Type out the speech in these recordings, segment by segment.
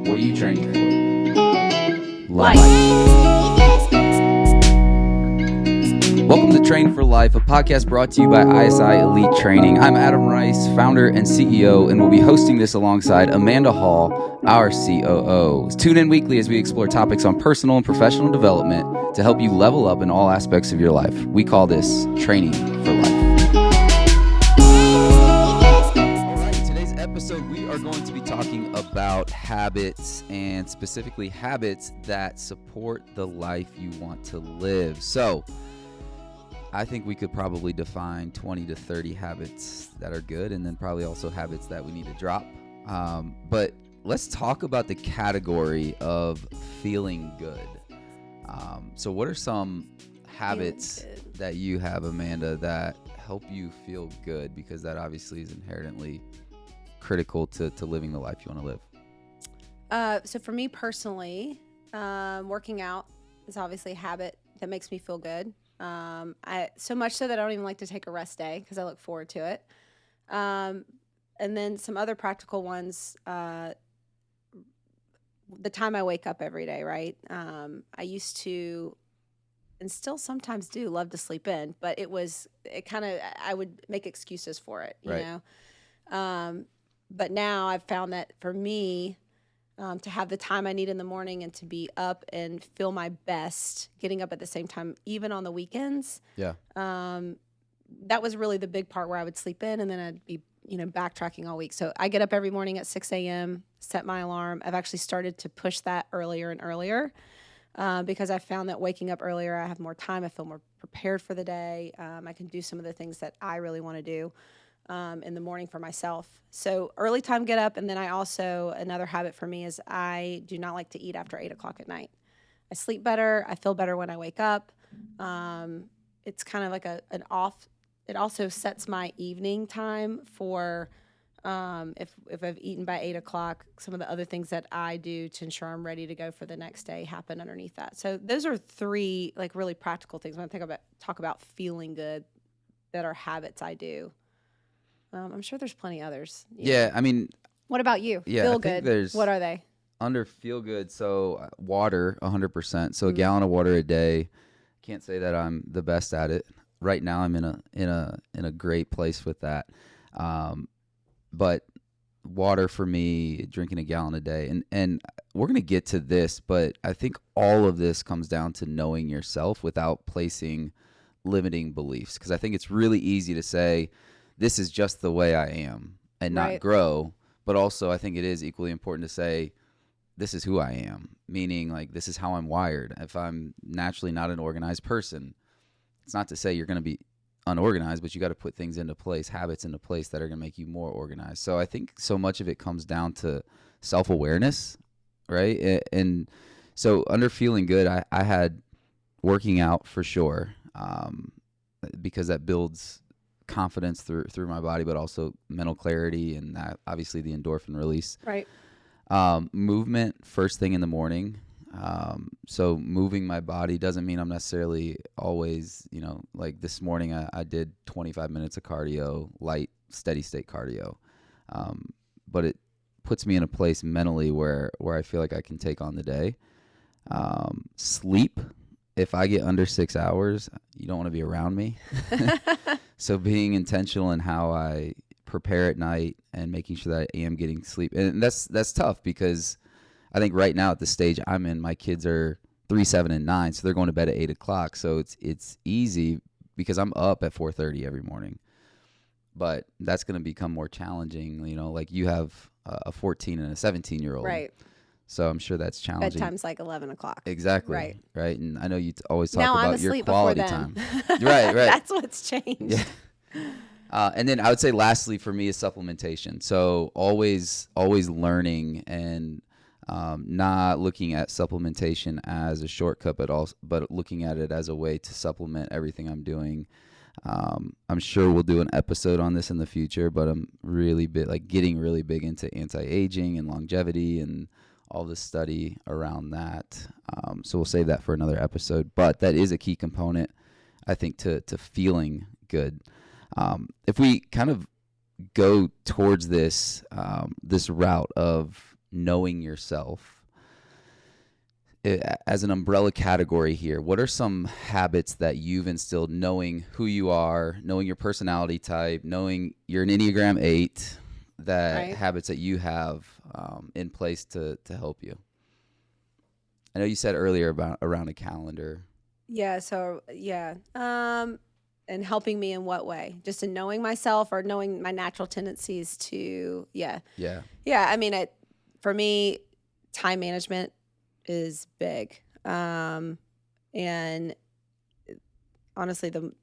What are you training for? Life. Welcome to Train for Life, a podcast brought to you by ISI Elite Training. I'm Adam Rice, founder and CEO, and we'll be hosting this alongside Amanda Hall, our COO. Tune in weekly as we explore topics on personal and professional development to help you level up in all aspects of your life. We call this Training for Life. All right, in today's episode, we are going to be talking about habits, and specifically habits that support the life you want to live. So, I think we could probably define 20 to 30 habits that are good, and then probably also habits that we need to drop. But let's talk about the category of feeling good. So what are some habits that you have, Amanda, that help you feel good? Because that obviously is inherently critical to living the life you want to live. So for me personally, working out is obviously a habit that makes me feel good. So much so that I don't even like to take a rest day because I look forward to it. And then some other practical ones, the time I wake up every day, right? I used to, and still sometimes do, love to sleep in, but I would make excuses for it, you know? But now I've found that for me, to have the time I need in the morning and to be up and feel my best, getting up at the same time, even on the weekends. Yeah. That was really the big part where I would sleep in and then I'd be, backtracking all week. So I get up every morning at 6 a.m., set my alarm. I've actually started to push that earlier and earlier because I found that waking up earlier, I have more time. I feel more prepared for the day. I can do some of the things that I really want to do in the morning for myself. So early time get up. And then another habit for me is I do not like to eat after 8 o'clock at night. I sleep better. I feel better when I wake up. It's kind of like it also sets my evening time for, if I've eaten by 8 o'clock, some of the other things that I do to ensure I'm ready to go for the next day happen underneath that. So those are three really practical things when I talk about feeling good that are habits I do. I'm sure there's plenty others. Yeah, I mean... What about you? Yeah, feel good. What are they? Under feel good, so water, 100%. So a gallon of water a day. Can't say that I'm the best at it. Right now, I'm in a great place with that. But water for me, drinking a gallon a day, and we're gonna get to this, but I think all of this comes down to knowing yourself without placing limiting beliefs. Because I think it's really easy to say, this is just the way I am and not grow. But also I think it is equally important to say, this is who I am, meaning this is how I'm wired. If I'm naturally not an organized person, it's not to say you're going to be unorganized, but you got to put things into place, habits into place that are going to make you more organized. So I think so much of it comes down to self-awareness, right? And so under feeling good, I had working out for sure, because that builds confidence through my body, but also mental clarity and obviously the endorphin release. Right. Movement first thing in the morning. So moving my body doesn't mean I'm necessarily always, like this morning I did 25 minutes of cardio, light, steady state cardio. But it puts me in a place mentally where I feel like I can take on the day. Sleep. If I get under 6 hours, you don't want to be around me. So being intentional in how I prepare at night and making sure that I am getting sleep. And that's tough because I think right now at the stage I'm in, my kids are 3, 7, and 9, so they're going to bed at 8 o'clock. So it's easy because I'm up at 4:30 every morning. But that's going to become more challenging. Like you have a 14 and a 17-year-old. Right. So I'm sure that's challenging. Bedtime's like 11 o'clock. Exactly. Right. And I know you always talk now about your quality time. Right. That's what's changed. Yeah. And then I would say lastly for me is supplementation. So always learning and not looking at supplementation as a shortcut, but looking at it as a way to supplement everything I'm doing. I'm sure we'll do an episode on this in the future, but I'm really getting really big into anti-aging and longevity and all the study around that. So we'll save that for another episode. But that is a key component, I think, to feeling good. If we kind of go towards this route of knowing yourself, as an umbrella category here, what are some habits that you've instilled, knowing who you are, knowing your personality type, knowing you're an Enneagram 8, that Right. habits that you have in place to help you? I know you said earlier about around a calendar. Yeah. So yeah. And helping me in what way? Just in knowing myself or knowing my natural tendencies to, yeah. Yeah. Yeah. I mean, for me, time management is big. And honestly, the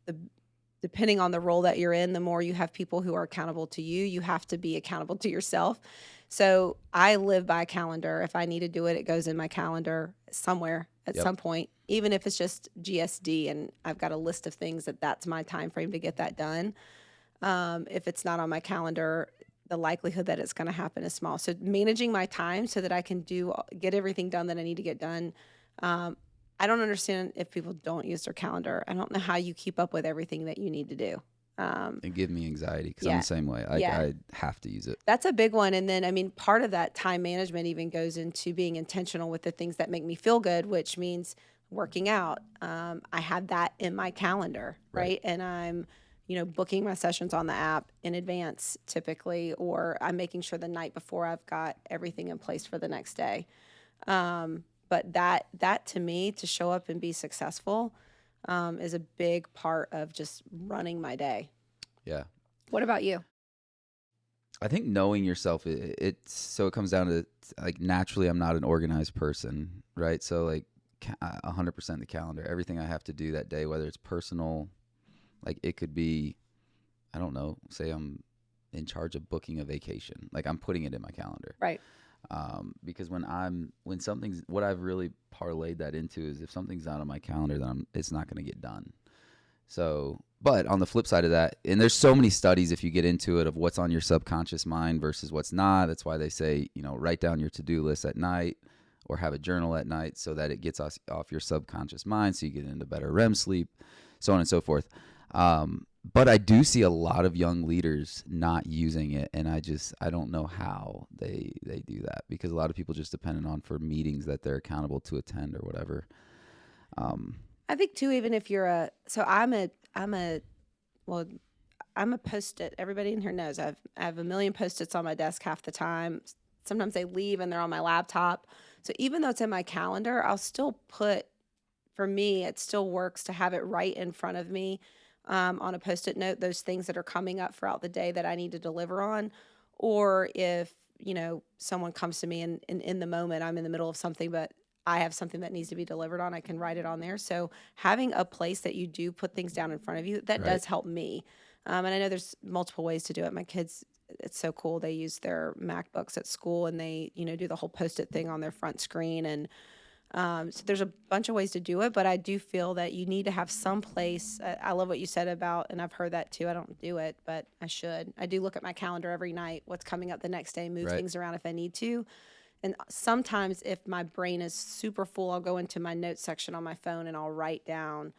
depending on the role that you're in, the more you have people who are accountable to you, you have to be accountable to yourself. So I live by a calendar. If I need to do it, it goes in my calendar somewhere at Yep. some point, even if it's just GSD and I've got a list of things that's my time frame to get that done. If it's not on my calendar, the likelihood that it's going to happen is small. So managing my time so that I can get everything done that I need to get done. I don't understand if people don't use their calendar. I don't know how you keep up with everything that you need to do. It gives me anxiety because I'm Yeah, the same way. yeah, I have to use it. that's a big one. And then, I mean, part of that time management even goes into being intentional with the things that make me feel good, which means working out. I have that in my calendar, Right. right? And I'm, booking my sessions on the app in advance typically, or I'm making sure the night before I've got everything in place for the next day. But that to me, to show up and be successful, is a big part of just running my day. Yeah. What about you? I think knowing yourself, it comes down to, like, naturally I'm not an organized person, right? So like 100% the calendar, everything I have to do that day, whether it's personal, like it could be, I don't know, say I'm in charge of booking a vacation, like I'm putting it in my calendar. Right. Because when something's, what I've really parlayed that into is, if something's not on my calendar, then it's not going to get done. So, but on the flip side of that, and there's so many studies, if you get into it, of what's on your subconscious mind versus what's not. That's why they say, write down your to-do list at night or have a journal at night so that it gets us off your subconscious mind, so you get into better REM sleep, so on and so forth. But I do see a lot of young leaders not using it, and I don't know how they do that, because a lot of people just depend on for meetings that they're accountable to attend or whatever. I think too, even if you're well, I'm a Post-it. Everybody in here knows I have a million Post-its on my desk half the time. Sometimes they leave and they're on my laptop. So even though it's in my calendar, I'll still for me, it still works to have it right in front of me, on a Post-it note, those things that are coming up throughout the day that I need to deliver on. Or if, someone comes to me and in the moment I'm in the middle of something, but I have something that needs to be delivered on, I can write it on there. So having a place that you do put things down in front of you, that Right. does help me. And I know there's multiple ways to do it. My kids, it's so cool. They use their MacBooks at school and they, do the whole Post-it thing on their front screen. And so there's a bunch of ways to do it, but I do feel that you need to have some place. I love what you said about, and I've heard that too. I don't do it, but I should. I do look at my calendar every night, what's coming up the next day, move Right. things around if I need to. And sometimes if my brain is super full, I'll go into my notes section on my phone and I'll write down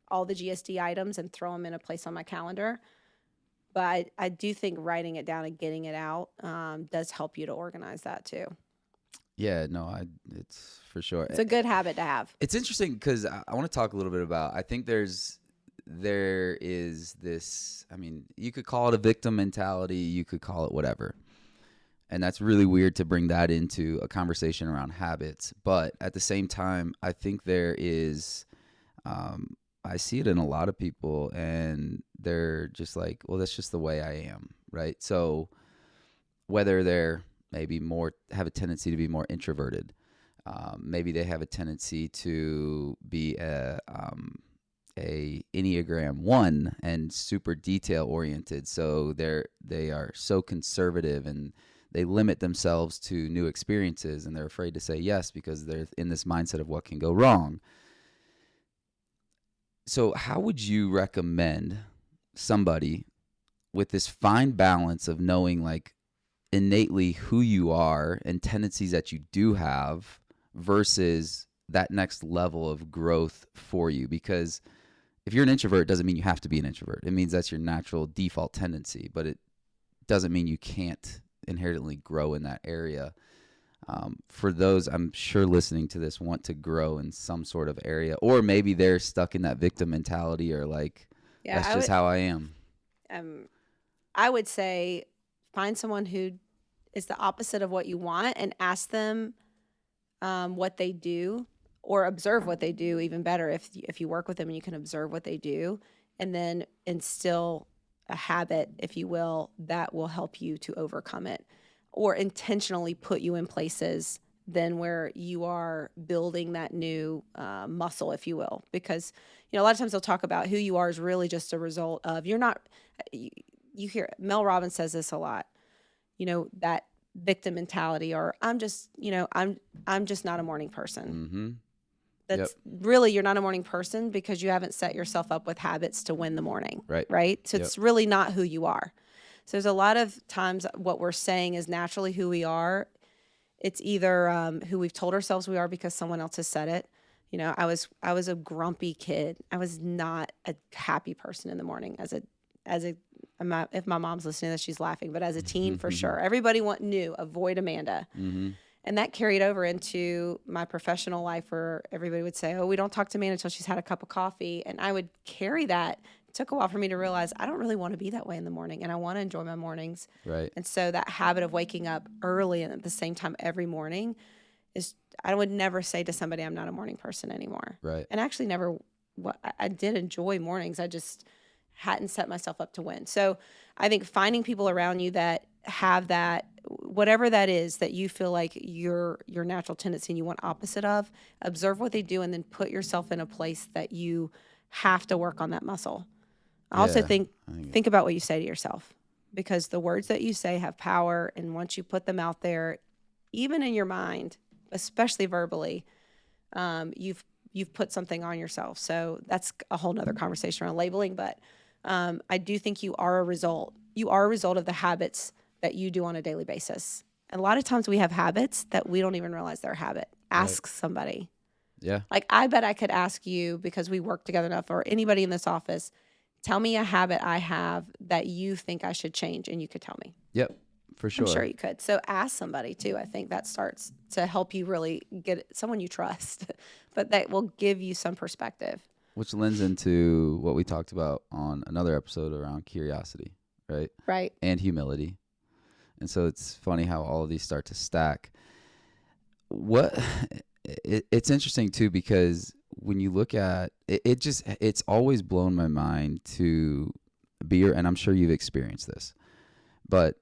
all the GSD items and throw them in a place on my calendar. But I do think writing it down and getting it out does help you to organize that too. Yeah, no, it's for sure. It's a good habit to have. It's interesting because I want to talk a little bit about, I think there is this, I mean, you could call it a victim mentality, you could call it whatever. And that's really weird to bring that into a conversation around habits. But at the same time, I think there is, I see it in a lot of people, and they're just like, well, that's just the way I am, right? So whether they're maybe have a tendency to be more introverted, maybe they have a tendency to be a Enneagram 1 and super detail oriented. So they are so conservative, and they limit themselves to new experiences, and they're afraid to say yes because they're in this mindset of what can go wrong. So how would you recommend somebody with this fine balance of knowing, like, innately who you are and tendencies that you do have versus that next level of growth for you? Because if you're an introvert, it doesn't mean you have to be an introvert. It means that's your natural default tendency, but it doesn't mean you can't inherently grow in that area. For those, I'm sure listening to this, want to grow in some sort of area, or maybe they're stuck in that victim mentality, or like, Yeah, that's just how I am. I would say find someone who is the opposite of what you want and ask them what they do, or observe what they do. Even better if you work with them and you can observe what they do, and then instill a habit, if you will, that will help you to overcome it, or intentionally put you in places then where you are building that new muscle, if you will. Because, a lot of times they'll talk about who you are is really just a result of, you're not, you hear Mel Robbins says this a lot, that victim mentality, or I'm just, I'm just not a morning person. Mm-hmm. That's really, you're not a morning person because you haven't set yourself up with habits to win the morning. Right. So it's really not who you are. So there's a lot of times what we're saying is naturally who we are. It's either who we've told ourselves we are because someone else has said it. I was a grumpy kid. I was not a happy person in the morning if my mom's listening to this, she's laughing, but as a teen, for sure, everybody knew, avoid Amanda. Mm-hmm. And that carried over into my professional life, where everybody would say, oh, we don't talk to Amanda until she's had a cup of coffee. And I would carry that. It took a while for me to realize I don't really want to be that way in the morning, and I want to enjoy my mornings. Right. And so that habit of waking up early and at the same time every morning I would never say to somebody I'm not a morning person anymore. Right. And actually I did enjoy mornings. I just hadn't set myself up to win. So I think finding people around you that have that, whatever that is that you feel like your natural tendency and you want opposite of, observe what they do and then put yourself in a place that you have to work on that muscle. I also think about what you say to yourself, because the words that you say have power, and once you put them out there, even in your mind, especially verbally, you've put something on yourself. So that's a whole nother conversation around labeling, but I do think you are a result. You are a result of the habits that you do on a daily basis. And a lot of times we have habits that we don't even realize they're a habit. Ask somebody. Yeah. Like, I bet I could ask you, because we work together enough, or anybody in this office, tell me a habit I have that you think I should change, and you could tell me. Yep. For sure. I'm sure you could. So ask somebody too. I think that starts to help you really get someone you trust, but that will give you some perspective. Which lends into what we talked about on another episode around curiosity, right? Right. And humility. And so it's funny how all of these start to stack. It's interesting too, because when you look at it, it's always blown my mind to be, and I'm sure you've experienced this, but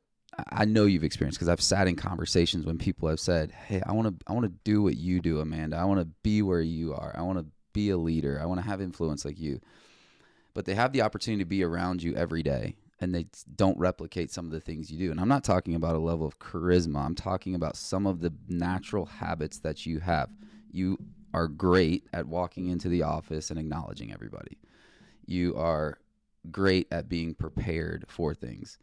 I know you've experienced, because I've sat in conversations when people have said, hey, I want to do what you do, Amanda. I want to be where you are. I want to be a leader. I want to have influence like you. But they have the opportunity to be around you every day, and they don't replicate some of the things you do. And I'm not talking about a level of charisma. I'm talking about some of the natural habits that you have. You are great at walking into the office and acknowledging everybody. You are great at being prepared for things.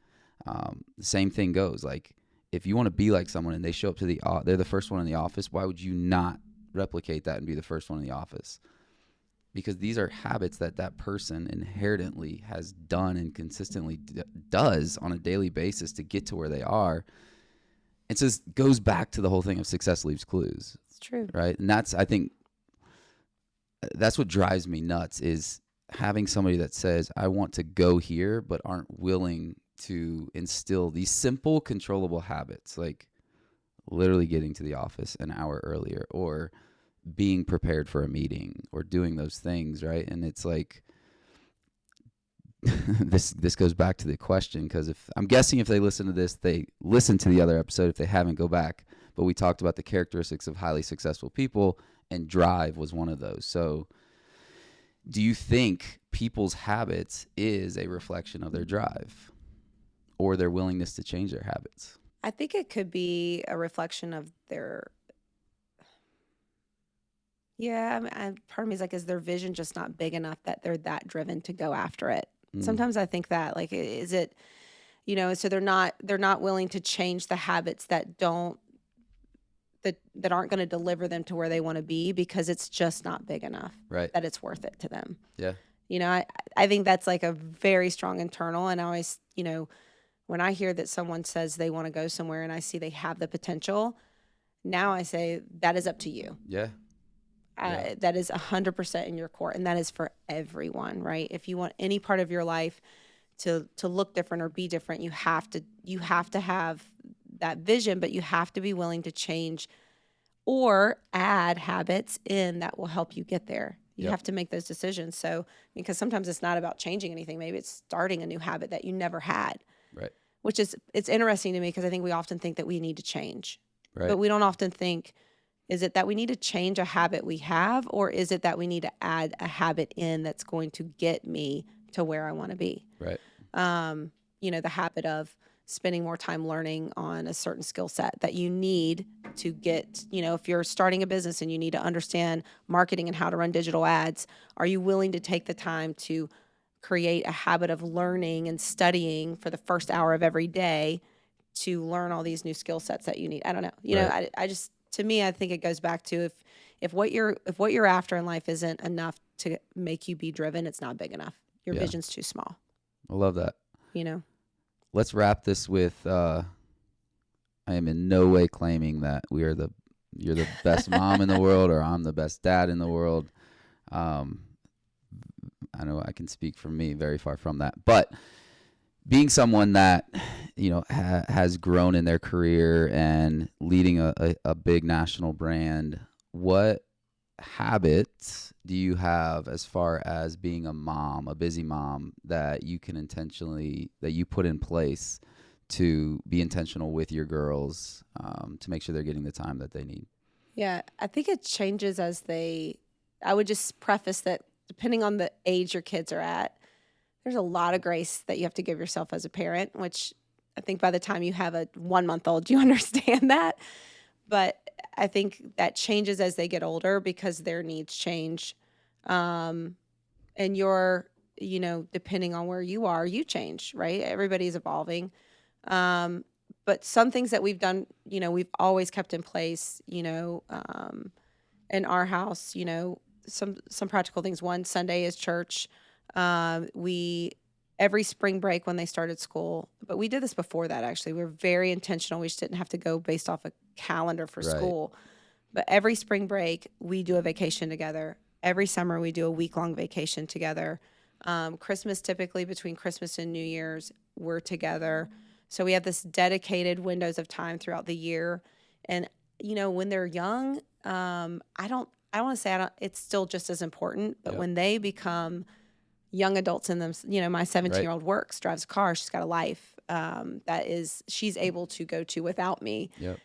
The same thing goes. Like, if you want to be like someone and they show up to they're the first one in the office, why would you not replicate that and be the first one in the office? Because these are habits that person inherently has done and consistently does on a daily basis to get to where they are. It just goes back to the whole thing of success leaves clues. It's true. Right. And I think that's what drives me nuts, is having somebody that says, I want to go here, but aren't willing to instill these simple, controllable habits, like literally getting to the office an hour earlier, or being prepared for a meeting, or doing those things, right? And it's like, this goes back to the question, because I'm guessing if they listen to this, they listen to the other episode. If they haven't, go back. But we talked about the characteristics of highly successful people, and drive was one of those. So do you think people's habits is a reflection of their drive, or their willingness to change their habits? I think it could be a reflection of their, part of me is like, is their vision just not big enough that they're that driven to go after it? Sometimes I think that, like, is it, so they're not willing to change the habits that aren't going to deliver them to where they want to be, because it's just not big enough, right, that it's worth it to them. Yeah. I think that's like a very strong internal, and I always, when I hear that someone says they want to go somewhere and I see they have the potential, now I say that is up to you. Yeah. Yeah. That is 100% in your court, and that is for everyone, right? If you want any part of your life to look different or be different, you have to have that vision, but you have to be willing to change or add habits in that will help you get there. You Yep. have to make those decisions. So, because sometimes it's not about changing anything. Maybe it's starting a new habit that you never had, Right. which is, it's interesting to me because I think we often think that we need to change, Right. but we don't often think, is it that we need to change a habit we have, or is it that we need to add a habit in that's going to get me to where I want to be? Right. The habit of spending more time learning on a certain skill set that you need to get, if you're starting a business and you need to understand marketing and how to run digital ads, are you willing to take the time to create a habit of learning and studying for the first hour of every day to learn all these new skill sets that you need? I don't know. Right. I just, to me, I think it goes back to if what you're after in life isn't enough to make you be driven, it's not big enough. Your Yeah. vision's too small, I love that. Let's wrap this with I am in no way claiming that you're the best mom in the world or I'm the best dad in the world. I know I can speak for me, very far from that. But being someone that, has grown in their career and leading a big national brand, what habits do you have as far as being a mom, a busy mom, that you put in place to be intentional with your girls, to make sure they're getting the time that they need? Yeah, I think it changes I would just preface that depending on the age your kids are at, there's a lot of grace that you have to give yourself as a parent, which I think by the time you have a 1-month-old, you understand that. But I think that changes as they get older because their needs change. And depending on where you are, you change, right? Everybody's evolving. But some things that we've done, we've always kept in place, in our house, some practical things. One, Sunday is church. Every spring break when they started school, but we did this before that actually. We were very intentional. We just didn't have to go based off a calendar for Right. school. But every spring break, we do a vacation together. Every summer, we do a week-long vacation together. Christmas, typically between Christmas and New Year's, we're together. So we have this dedicated windows of time throughout the year. And, when they're young, I want to say it's still just as important, but Yep. when they become young adults in them, my 17-year-old works, drives a car, she's got a life she's able to go to without me. Yep.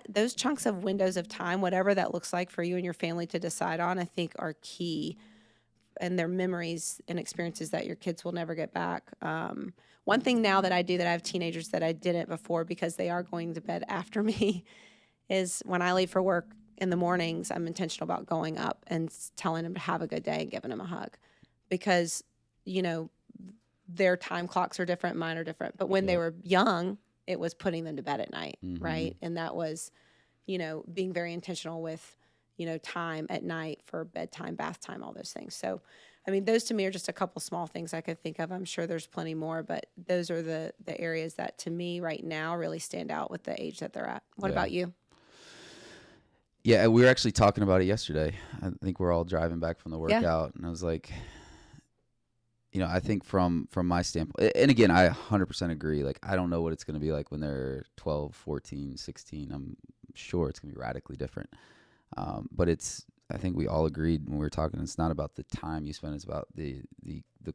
Those chunks of windows of time, whatever that looks like for you and your family to decide on, I think are key, and they're memories and experiences that your kids will never get back. One thing now that I do that I have teenagers that I didn't before because they are going to bed after me is when I leave for work in the mornings, I'm intentional about going up and telling them to have a good day and giving them a hug because, their time clocks are different, mine are different. But when they were young, it was putting them to bed at night, right? And that was, being very intentional with, time at night for bedtime, bath time, all those things. So, those to me are just a couple small things I could think of. I'm sure there's plenty more, but those are the areas that to me right now really stand out with the age that they're at. What about you? Yeah, we were actually talking about it yesterday. I think we're all driving back from the workout, and I was like, I think from my standpoint, and again, I 100% agree. Like, I don't know what it's going to be like when they're 12, 14, 16. I'm sure it's going to be radically different. But I think we all agreed when we were talking, it's not about the time you spend, it's about the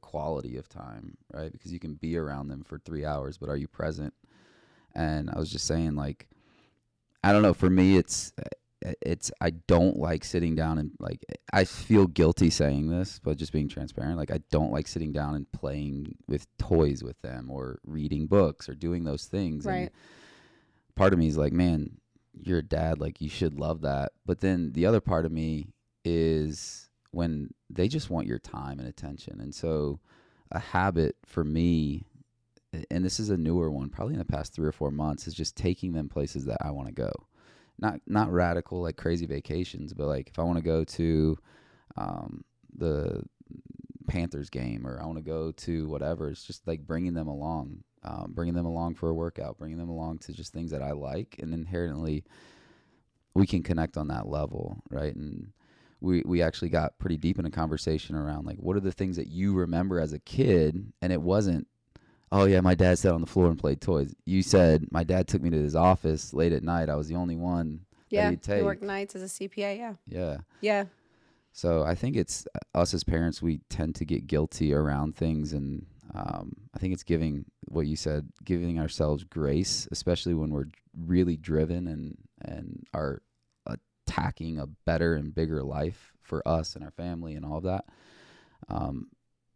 quality of time, right? Because you can be around them for 3 hours, but are you present? And I was just saying, like, I don't know, for me, it's I don't like sitting down and, like, I feel guilty saying this, but just being transparent, like, I don't like sitting down and playing with toys with them or reading books or doing those things. Right. And part of me is like, man, you're a dad, like, you should love that. But then the other part of me is when they just want your time and attention. And so a habit for me, and this is a newer one, probably in the past 3 or 4 months, is just taking them places that I want to go. Not radical, like crazy vacations, but like if I want to go to the Panthers game, or I want to go to whatever. It's just like bringing them along for a workout, bringing them along to just things that I like, and inherently we can connect on that level, right? And we actually got pretty deep in a conversation around like, what are the things that you remember as a kid? And it wasn't, oh yeah, my dad sat on the floor and played toys. You said my dad took me to his office late at night. I was the only one that he'd take. He worked nights as a CPA. Yeah. So I think it's us as parents, we tend to get guilty around things, and I think it's giving ourselves grace, especially when we're really driven and are attacking a better and bigger life for us and our family and all of that.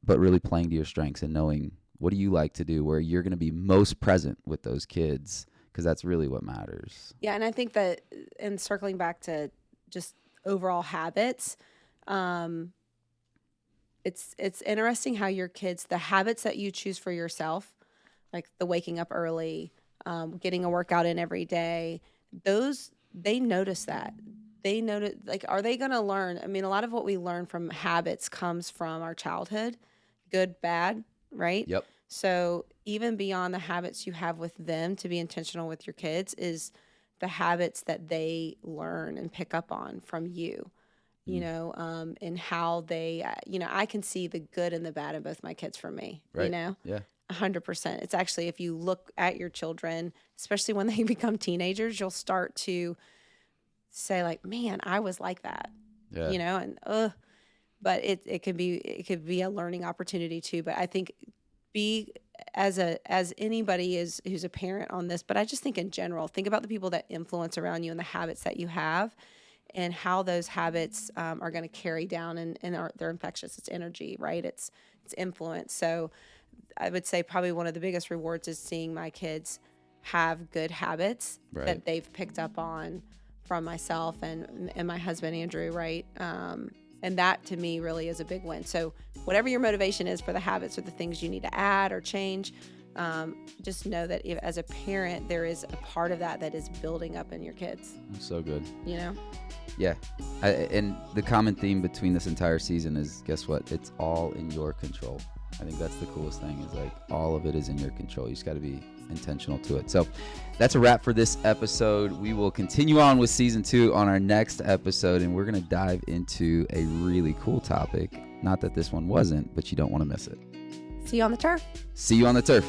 But really playing to your strengths and knowing what do you like to do, where you're going to be most present with those kids, because that's really what matters. Yeah, and I think that, and circling back to just overall habits, it's interesting how your kids, the habits that you choose for yourself, like the waking up early, getting a workout in every day, they notice that. They notice, like, are they going to learn? I mean, a lot of what we learn from habits comes from our childhood, good, bad, right? Yep. So even beyond the habits you have with them, to be intentional with your kids is the habits that they learn and pick up on from you, and how they, I can see the good and the bad in both my kids for me, Right. Yeah. 100%. It's actually, if you look at your children, especially when they become teenagers, you'll start to say like, man, I was like that, Yeah. but it could be a learning opportunity too. But I think as anybody who's a parent on this, but I just think in general, think about the people that influence around you and the habits that you have and how those habits are going to carry down and they're infectious. It's energy, right? It's influence. So I would say probably one of the biggest rewards is seeing my kids have good habits that they've picked up on from myself and my husband, Andrew, right? And that to me really is a big win. So whatever your motivation is for the habits or the things you need to add or change, just know that as a parent, there is a part of that is building up in your kids. So good. Yeah. And the common theme between this entire season is, guess what? It's all in your control. I think that's the coolest thing, is like all of it is in your control. You just got to be intentional to it. So that's a wrap for this episode. We will continue on with season 2 on our next episode, and we're going to dive into a really cool topic. Not that this one wasn't, but you don't want to miss it. See you on the turf. See you on the turf.